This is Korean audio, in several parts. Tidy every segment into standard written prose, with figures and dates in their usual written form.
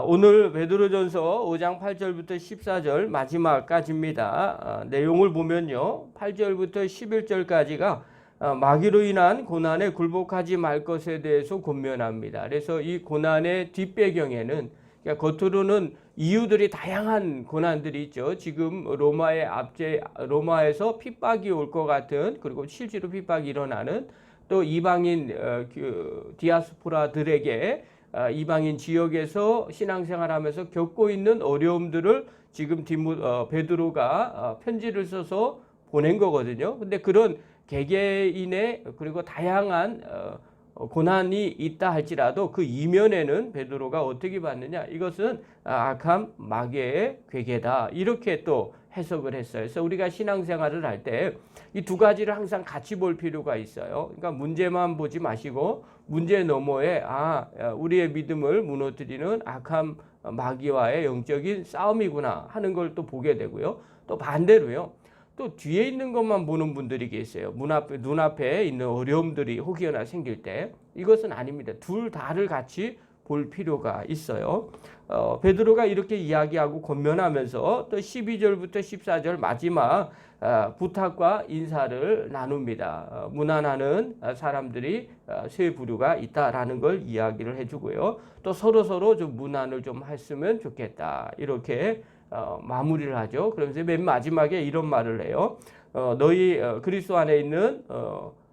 오늘 베드로전서 5장 8절부터 14절 마지막까지입니다. 내용을 보면요. 8절부터 11절까지가 마귀로 인한 고난에 굴복하지 말 것에 대해서 권면합니다. 그래서 이 고난의 뒷배경에는 그러니까 겉으로는 이유들이 다양한 고난들이 있죠. 지금 로마에서 핍박이 올 것 같은, 그리고 실제로 핍박이 일어나는, 또 이방인 디아스포라들에게 이방인 지역에서 신앙생활하면서 겪고 있는 어려움들을 지금 베드로가 편지를 써서 보낸 거거든요. 근데 그런 개개인의 그리고 다양한 고난이 있다 할지라도 그 이면에는 베드로가 어떻게 봤느냐, 이것은 악한 마귀의 괴계다, 이렇게 또 해석을 했어요. 그래서 우리가 신앙생활을 할 때 이 두 가지를 항상 같이 볼 필요가 있어요. 그러니까 문제만 보지 마시고 문제 너머에 우리의 믿음을 무너뜨리는 악한 마귀와의 영적인 싸움이구나 하는 걸 또 보게 되고요. 또 반대로요. 또 뒤에 있는 것만 보는 분들이 계세요. 눈앞에 있는 어려움들이 혹여나 생길 때 이것은 아닙니다. 둘 다를 같이 볼 필요가 있어요. 베드로가 이렇게 이야기하고 권면하면서 또 12절부터 14절 마지막 부탁과 인사를 나눕니다. 무난하는 사람들이 세 부류가 있다라는 걸 이야기를 해주고요. 또 서로 좀 무난을 좀 했으면 좋겠다, 이렇게 마무리를 하죠. 그러면서 맨 마지막에 이런 말을 해요. 너희 그리스도 안에 있는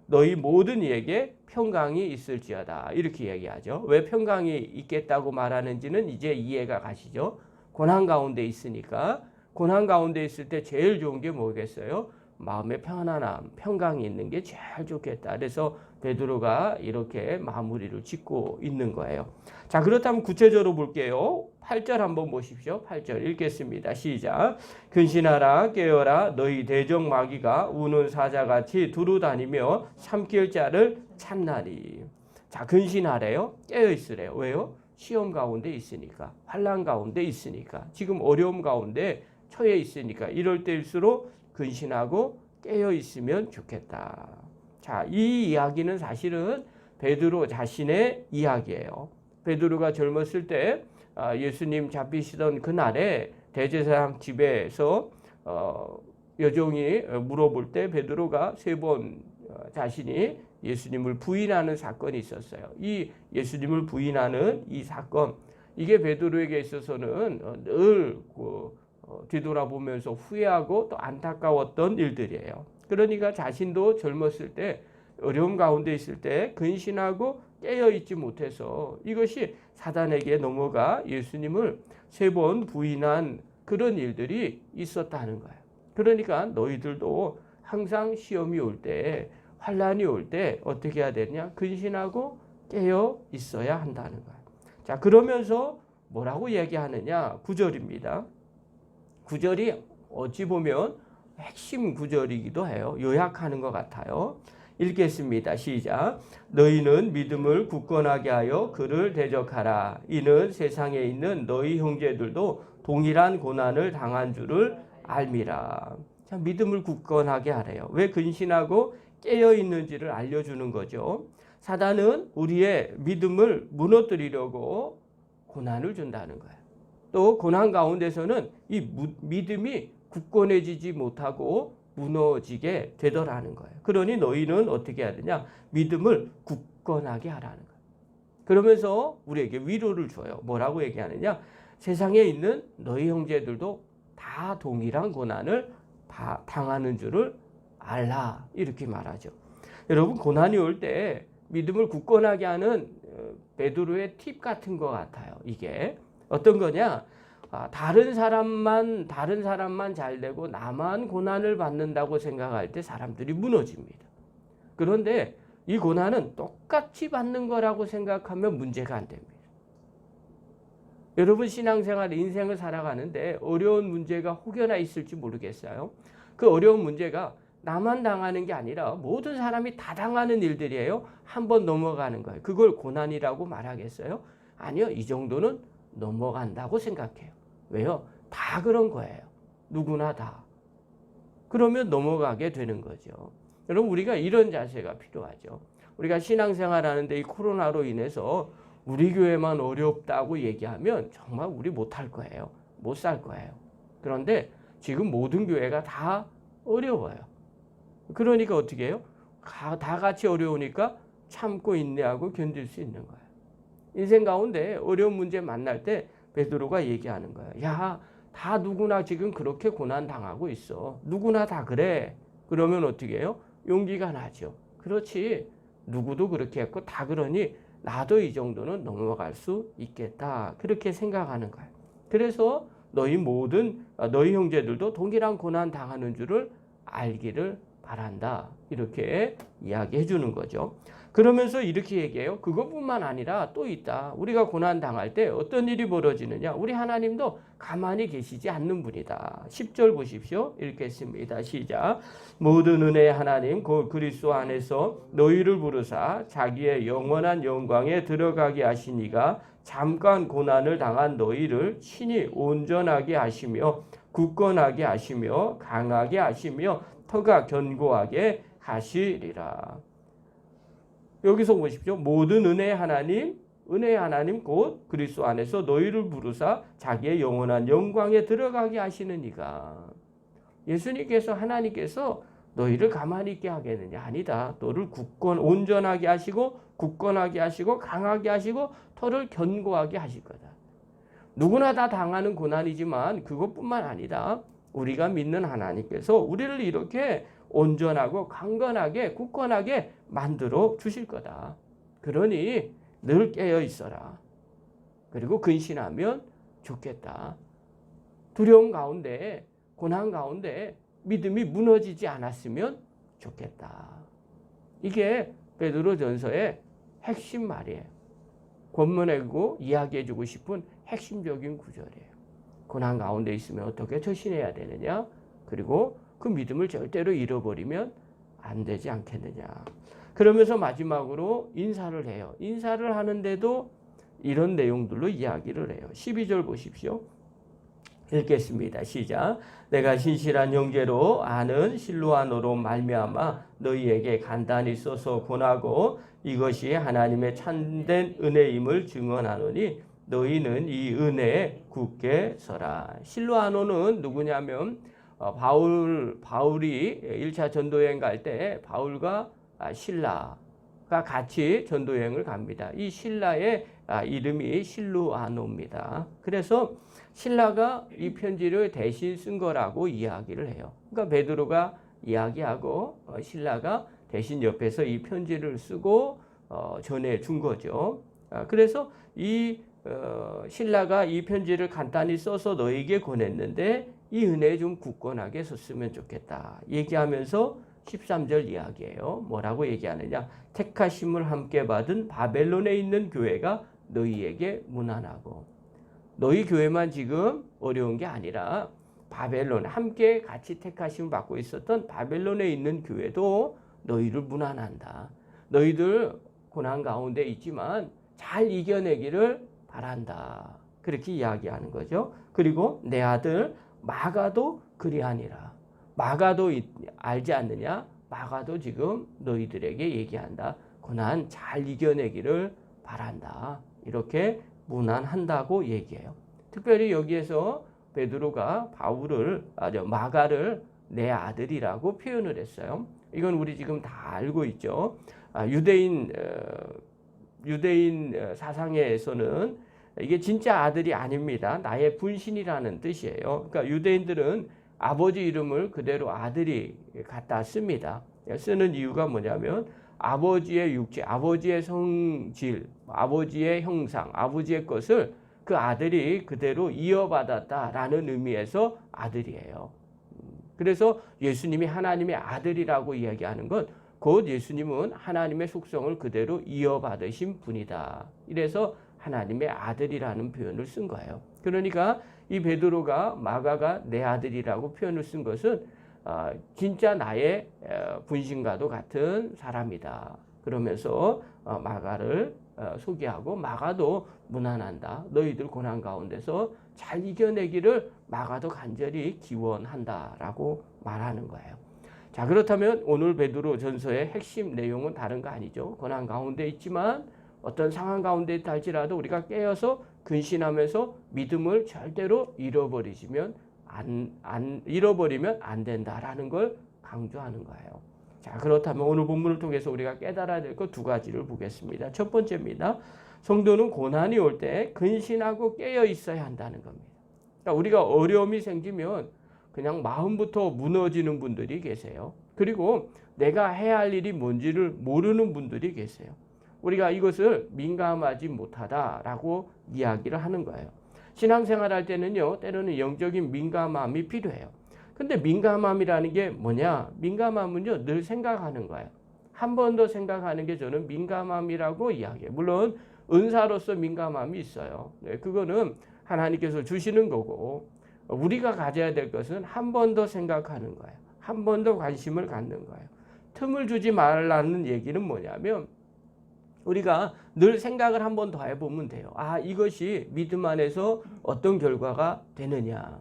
너희 모든 이에게 평강이 있을지어다, 이렇게 얘기하죠. 왜 평강이 있겠다고 말하는지는 이제 이해가 가시죠. 고난 가운데 있으니까. 고난 가운데 있을 때 제일 좋은 게 뭐겠어요? 마음의 편안함, 평강이 있는 게 제일 좋겠다. 그래서 베드로가 이렇게 마무리를 짓고 있는 거예요. 자, 그렇다면 구체적으로 볼게요. 8절 한번 보십시오. 8절 읽겠습니다. 시작. 근신하라, 깨어라, 너희 대적 마귀가 우는 사자같이 두루 다니며 삼킬 자를 찾나니. 자, 근신하래요. 깨어 있으래요. 왜요? 시험 가운데 있으니까, 환난 가운데 있으니까, 지금 어려움 가운데 처해 있으니까, 이럴 때일수록 근신하고 깨어 있으면 좋겠다. 자, 이 이야기는 사실은 베드로 자신의 이야기예요. 베드로가 젊었을 때 예수님 잡히시던 그날에 대제사장 집에서 여종이 물어볼 때 베드로가 3번 자신이 예수님을 부인하는 사건이 있었어요. 이 예수님을 부인하는 이 사건, 이게 베드로에게 있어서는 늘 뒤돌아보면서 후회하고 또 안타까웠던 일들이에요. 그러니까 자신도 젊었을 때 어려움 가운데 있을 때 근신하고 깨어있지 못해서 이것이 사단에게 넘어가 예수님을 3번 부인한 그런 일들이 있었다는 거예요. 그러니까 너희들도 항상 시험이 올 때, 환난이 올 때 어떻게 해야 되냐? 근신하고 깨어 있어야 한다는 거예요. 자, 그러면서 뭐라고 얘기하느냐? 9절입니다. 9절이 어찌 보면 핵심 구절이기도 해요. 요약하는 것 같아요. 읽겠습니다. 시작. 너희는 믿음을 굳건하게 하여 그를 대적하라. 이는 세상에 있는 너희 형제들도 동일한 고난을 당한 줄을 알미라. 자, 믿음을 굳건하게 하래요. 왜 근신하고 깨어 있는지를 알려주는 거죠. 사단은 우리의 믿음을 무너뜨리려고 고난을 준다는 거예요. 또 고난 가운데서는 이 믿음이 굳건해지지 못하고 무너지게 되더라는 거예요. 그러니 너희는 어떻게 해야 되냐? 믿음을 굳건하게 하라는 거예요. 그러면서 우리에게 위로를 줘요. 뭐라고 얘기하느냐? 세상에 있는 너희 형제들도 다 동일한 고난을 당하는 줄을 알라, 이렇게 말하죠. 여러분, 고난이 올 때 믿음을 굳건하게 하는 베드로의 팁 같은 것 같아요. 이게 어떤 거냐? 다른 사람만 잘 되고 나만 고난을 받는다고 생각할 때 사람들이 무너집니다. 그런데 이 고난은 똑같이 받는 거라고 생각하면 문제가 안 됩니다. 여러분, 신앙생활, 인생을 살아가는데 어려운 문제가 혹여나 있을지 모르겠어요. 그 어려운 문제가 나만 당하는 게 아니라 모든 사람이 다 당하는 일들이에요. 한번 넘어가는 거예요. 그걸 고난이라고 말하겠어요? 아니요. 이 정도는 넘어간다고 생각해요. 왜요? 다 그런 거예요. 누구나 다. 그러면 넘어가게 되는 거죠. 여러분, 우리가 이런 자세가 필요하죠. 우리가 신앙생활 하는데 이 코로나로 인해서 우리 교회만 어렵다고 얘기하면 정말 우리 못할 거예요. 못 살 거예요. 그런데 지금 모든 교회가 다 어려워요. 그러니까 어떻게 해요? 다 같이 어려우니까 참고 인내하고 견딜 수 있는 거예요. 인생 가운데 어려운 문제 만날 때 베드로가 얘기하는 거예요. 야, 다 누구나 지금 그렇게 고난 당하고 있어. 누구나 다 그래. 그러면 어떻게 해요? 용기가 나죠. 그렇지. 누구도 그렇게 했고 다 그러니 나도 이 정도는 넘어갈 수 있겠다. 그렇게 생각하는 거예요. 그래서 너희 형제들도 동일한 고난 당하는 줄을 알기를 바란다. 이렇게 이야기해 주는 거죠. 그러면서 이렇게 얘기해요. 그것뿐만 아니라 또 있다. 우리가 고난 당할 때 어떤 일이 벌어지느냐. 우리 하나님도 가만히 계시지 않는 분이다. 10절 보십시오. 읽겠습니다. 시작. 모든 은혜의 하나님 곧 그리스도 안에서 너희를 부르사 자기의 영원한 영광에 들어가게 하시니가 잠깐 고난을 당한 너희를 친히 온전하게 하시며 굳건하게 하시며 강하게 하시며 터가 견고하게 하시리라. 여기서 보십시오. 모든 은혜의 하나님 곧 그리스도 안에서 너희를 부르사 자기의 영원한 영광에 들어가게 하시는 이가. 예수님께서 하나님께서 너희를 가만히 있게 하겠느냐? 아니다. 너를 온전하게 하시고 굳건하게 하시고 강하게 하시고 터를 견고하게 하실 거다. 누구나 다 당하는 고난이지만 그것뿐만 아니다. 우리가 믿는 하나님께서 우리를 이렇게 온전하고 강건하게 굳건하게 만들어 주실 거다. 그러니 늘 깨어 있어라. 그리고 근신하면 좋겠다. 두려움 가운데 고난 가운데 믿음이 무너지지 않았으면 좋겠다. 이게 베드로전서의 핵심 말이에요. 권면하고 이야기해주고 싶은 핵심적인 구절이에요. 고난 가운데 있으면 어떻게 처신해야 되느냐? 그리고 그 믿음을 절대로 잃어버리면 안 되지 않겠느냐. 그러면서 마지막으로 인사를 해요. 인사를 하는데도 이런 내용들로 이야기를 해요. 12절 보십시오. 읽겠습니다. 시작. 내가 신실한 형제로 아는 실로아노로 말미암아 너희에게 간단히 써서 권하고 이것이 하나님의 참된 은혜임을 증언하노니 너희는 이 은혜에 굳게 서라. 실로아노는 누구냐면 바울이 1차 전도여행 갈 때 바울과 실라가 같이 전도여행을 갑니다. 이 실라의 이름이 실루아노입니다. 그래서 실라가 이 편지를 대신 쓴 거라고 이야기를 해요. 그러니까 베드로가 이야기하고 실라가 대신 옆에서 이 편지를 쓰고 전해 준 거죠. 그래서 이 실라가 이 편지를 간단히 써서 너에게 권했는데 이 은혜에 좀 굳건하게 섰으면 좋겠다. 얘기하면서 13절 이야기예요. 뭐라고 얘기하느냐? 택하심을 함께 받은 바벨론에 있는 교회가 너희에게 문안하고. 너희 교회만 지금 어려운 게 아니라 바벨론 함께 같이 택하심을 받고 있었던 바벨론에 있는 교회도 너희를 문안한다. 너희들 고난 가운데 있지만 잘 이겨내기를 바란다. 그렇게 이야기하는 거죠. 그리고 내 아들 마가도 그리하니라. 마가도 알지 않느냐? 마가도 지금 너희들에게 얘기한다. 고난 잘 이겨내기를 바란다. 이렇게 문안한다고 얘기해요. 특별히 여기에서 베드로가 마가를 내 아들이라고 표현을 했어요. 이건 우리 지금 다 알고 있죠. 유대인 사상에서는 이게 진짜 아들이 아닙니다. 나의 분신이라는 뜻이에요. 그러니까 유대인들은 아버지 이름을 그대로 아들이 갖다 씁니다. 쓰는 이유가 뭐냐면 아버지의 육체, 아버지의 성질, 아버지의 형상, 아버지의 것을 그 아들이 그대로 이어받았다라는 의미에서 아들이에요. 그래서 예수님이 하나님의 아들이라고 이야기하는 것, 곧 예수님은 하나님의 속성을 그대로 이어받으신 분이다. 이래서 하나님의 아들이라는 표현을 쓴 거예요. 그러니까 이 베드로가 마가가 내 아들이라고 표현을 쓴 것은 진짜 나의 분신과도 같은 사람이다. 그러면서 마가를 소개하고 마가도 문안한다. 너희들 고난 가운데서 잘 이겨내기를 마가도 간절히 기원한다라고 말하는 거예요. 자, 그렇다면 오늘 베드로 전서의 핵심 내용은 다른 거 아니죠. 고난 가운데 있지만 어떤 상황 가운데 있다 할지라도 우리가 깨어서 근신하면서 믿음을 절대로 잃어버리면 안 된다라는 걸 강조하는 거예요. 자, 그렇다면 오늘 본문을 통해서 우리가 깨달아야 될 것 두 가지를 보겠습니다. 첫 번째입니다. 성도는 고난이 올 때 근신하고 깨어 있어야 한다는 겁니다. 그러니까 우리가 어려움이 생기면 그냥 마음부터 무너지는 분들이 계세요. 그리고 내가 해야 할 일이 뭔지를 모르는 분들이 계세요. 우리가 이것을 민감하지 못하다라고 이야기를 하는 거예요. 신앙생활 할 때는요, 때로는 영적인 민감함이 필요해요. 근데 민감함이라는 게 뭐냐? 민감함은요, 늘 생각하는 거예요. 한 번 더 생각하는 게 저는 민감함이라고 이야기해요. 물론 은사로서 민감함이 있어요. 네, 그거는 하나님께서 주시는 거고, 우리가 가져야 될 것은 한 번 더 생각하는 거예요. 한 번 더 관심을 갖는 거예요. 틈을 주지 말라는 얘기는 뭐냐면 우리가 늘 생각을 한 번 더 해보면 돼요. 아, 이것이 믿음 안에서 어떤 결과가 되느냐.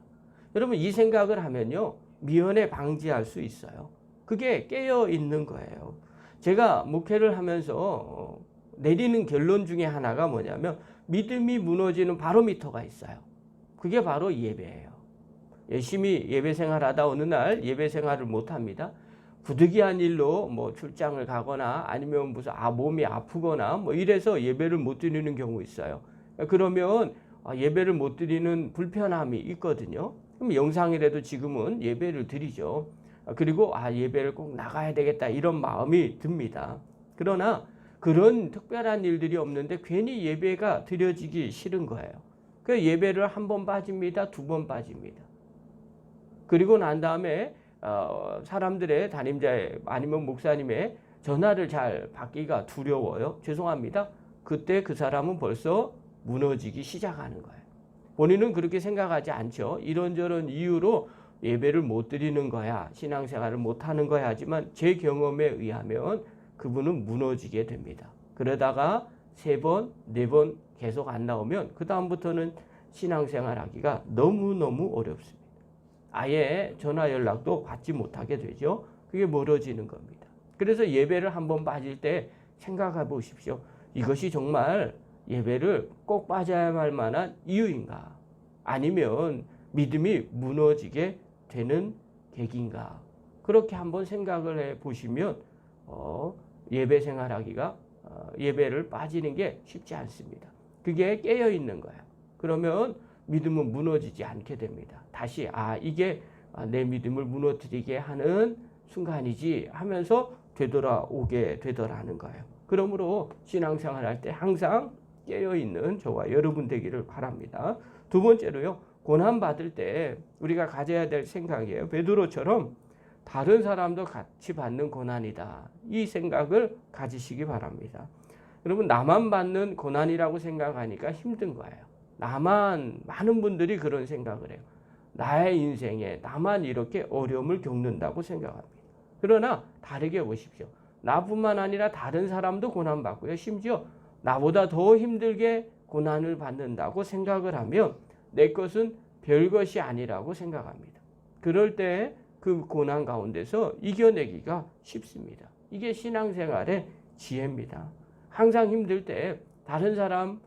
여러분, 이 생각을 하면요, 미연에 방지할 수 있어요. 그게 깨어 있는 거예요. 제가 목회를 하면서 내리는 결론 중에 하나가 뭐냐면 믿음이 무너지는 바로미터가 있어요. 그게 바로 예배예요. 열심히 예배 생활하다 어느 날 예배 생활을 못합니다. 부득이한 일로 뭐 출장을 가거나 아니면 무슨 몸이 아프거나 뭐 이래서 예배를 못 드리는 경우 있어요. 그러면 예배를 못 드리는 불편함이 있거든요. 그럼 영상이라도 지금은 예배를 드리죠. 그리고 예배를 꼭 나가야 되겠다 이런 마음이 듭니다. 그러나 그런 특별한 일들이 없는데 괜히 예배가 드려지기 싫은 거예요. 그 예배를 한 번 빠집니다. 두 번 빠집니다. 그리고 난 다음에 사람들의 담임자의 아니면 목사님의 전화를 잘 받기가 두려워요. 죄송합니다. 그때 그 사람은 벌써 무너지기 시작하는 거예요. 본인은 그렇게 생각하지 않죠. 이런저런 이유로 예배를 못 드리는 거야. 신앙생활을 못 하는 거야. 하지만 제 경험에 의하면 그분은 무너지게 됩니다. 그러다가 3번, 4번 계속 안 나오면 그 다음부터는 신앙생활 하기가 너무너무 어렵습니다. 아예 전화 연락도 받지 못하게 되죠. 그게 멀어지는 겁니다. 그래서 예배를 한번 빠질 때 생각해 보십시오. 이것이 정말 예배를 꼭 빠져야 할 만한 이유인가? 아니면 믿음이 무너지게 되는 계기인가? 그렇게 한번 생각을 해 보시면 예배 생활하기가 예배를 빠지는 게 쉽지 않습니다. 그게 깨어 있는 거예요. 그러면 믿음은 무너지지 않게 됩니다. 다시 이게 내 믿음을 무너뜨리게 하는 순간이지 하면서 되돌아오게 되더라는 거예요. 그러므로 신앙생활 할 때 항상 깨어있는 저와 여러분 되기를 바랍니다. 두 번째로요, 고난받을 때 우리가 가져야 될 생각이에요. 베드로처럼 다른 사람도 같이 받는 고난이다. 이 생각을 가지시기 바랍니다. 여러분, 나만 받는 고난이라고 생각하니까 힘든 거예요. 많은 분들이 그런 생각을 해요. 나의 인생에 나만 이렇게 어려움을 겪는다고 생각합니다. 그러나 다르게 보십시오. 나뿐만 아니라 다른 사람도 고난받고요. 심지어 나보다 더 힘들게 고난을 받는다고 생각을 하면 내 것은 별것이 아니라고 생각합니다. 그럴 때 그 고난 가운데서 이겨내기가 쉽습니다. 이게 신앙생활의 지혜입니다. 항상 힘들 때 다른 사람은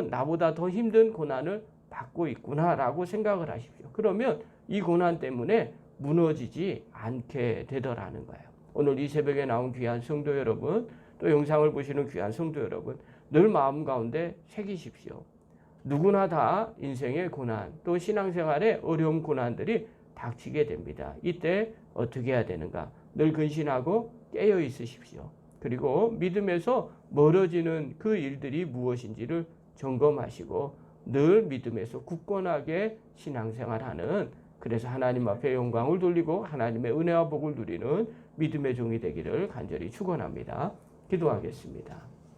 나보다 더 힘든 고난을 받고 있구나라고 생각을 하십시오. 그러면 이 고난 때문에 무너지지 않게 되더라는 거예요. 오늘 이 새벽에 나온 귀한 성도 여러분, 또 영상을 보시는 귀한 성도 여러분, 늘 마음 가운데 새기십시오. 누구나 다 인생의 고난, 또 신앙생활의 어려운 고난들이 닥치게 됩니다. 이때 어떻게 해야 되는가? 늘 근신하고 깨어 있으십시오. 그리고 믿음에서 멀어지는 그 일들이 무엇인지를 점검하시고 늘 믿음에서 굳건하게 신앙생활하는, 그래서 하나님 앞에 영광을 돌리고 하나님의 은혜와 복을 누리는 믿음의 종이 되기를 간절히 축원합니다. 기도하겠습니다.